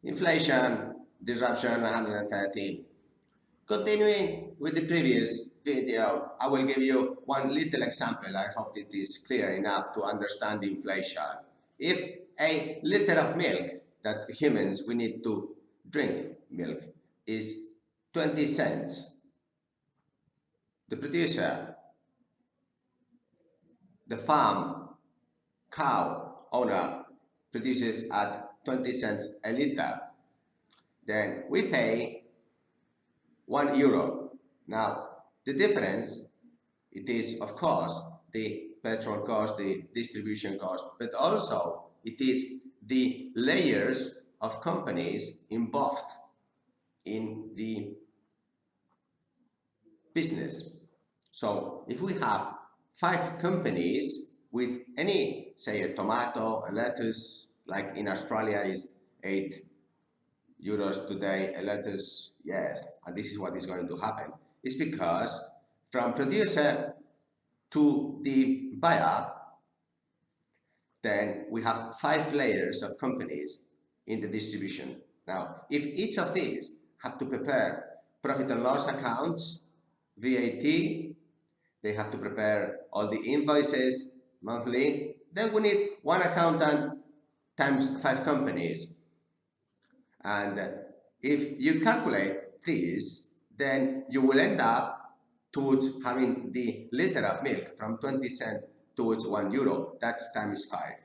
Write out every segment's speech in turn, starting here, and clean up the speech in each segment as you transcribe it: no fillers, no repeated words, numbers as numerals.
Inflation, disruption 113. Continuing with the previous video, I will give you one little example. I hope it is clear enough to understand inflation. If a liter of milk that humans we need to drink milk is 20 cents, the producer, the farm, cow owner produces at 20 cents a liter, then we pay €1. Now, the difference, it is of course the petrol cost, the distribution cost, but also it is the layers of companies involved in the business. So if we have 5 companies with any, say, a tomato, a lettuce, like in Australia is €8 today, a lettuce, yes, and this is what is going to happen. It's because from producer to the buyer, then we have 5 layers of companies in the distribution. Now, if each of these have to prepare profit and loss accounts, VAT, they have to prepare all the invoices monthly, then we need one accountant times 5 companies. And if you calculate this, then you will end up towards having the liter of milk from 20 cents towards €1. That's times 5.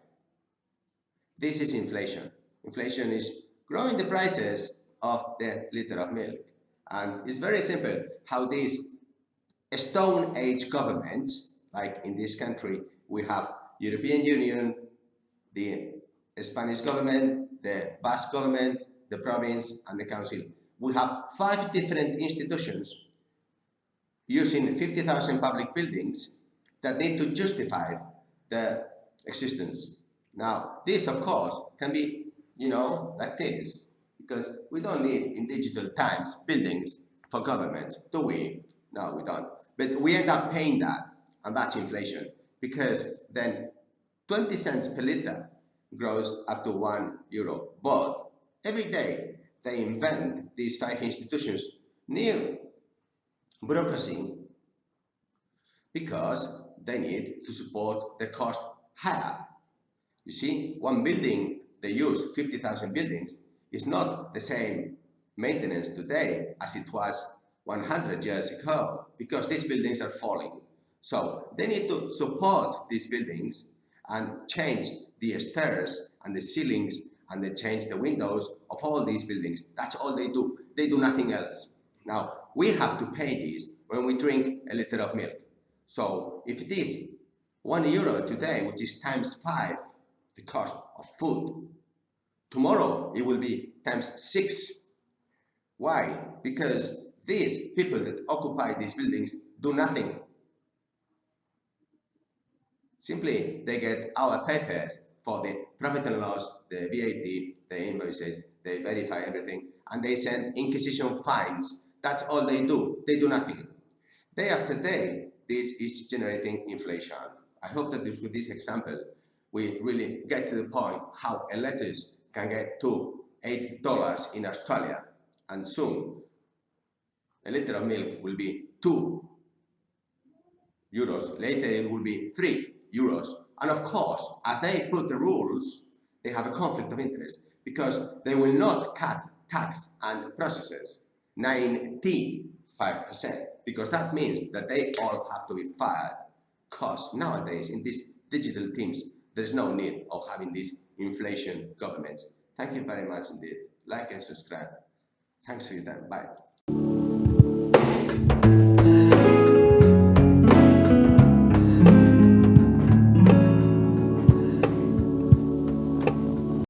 This is inflation. Inflation is growing the prices of the liter of milk. And it's very simple how these Stone Age governments, like in this country, we have European Union, the Spanish government, the Basque government, the province, and the council. We have 5 different institutions using 50,000 public buildings that need to justify the existence. Now, this, of course, can be, like this, because we don't need in digital times buildings for governments, do we? No, we don't. But we end up paying that, and that's inflation, because then 20 cents per liter grows up to €1. But every day they invent, these 5 institutions, new bureaucracy, because they need to support the cost higher. You see, one building, they use 50,000 buildings, is not the same maintenance today as it was 100 years ago, because these buildings are falling. So they need to support these buildings and change the stairs and the ceilings, and they change the windows of all these buildings. That's all they do. They do nothing else. Now, we have to pay this when we drink a liter of milk. So if it is €1 today, which is times 5 the cost of food, tomorrow it will be times 6. Why? Because these people that occupy these buildings do nothing. Simply, they get our papers for the profit and loss, the VAT, the invoices, they verify everything, and they send inquisition fines. That's all they do. They do nothing. Day after day, this is generating inflation. I hope that with this example, we really get to the point how a lettuce can get to $8 in Australia, and soon a liter of milk will be €2. Later it will be €3. And of course, as they put the rules, they have a conflict of interest, because they will not cut tax and processes 95%, because that means that they all have to be fired. Because nowadays in these digital teams, there is no need of having these inflation governments. Thank you very much indeed. Like and subscribe. Thanks for your time. Bye.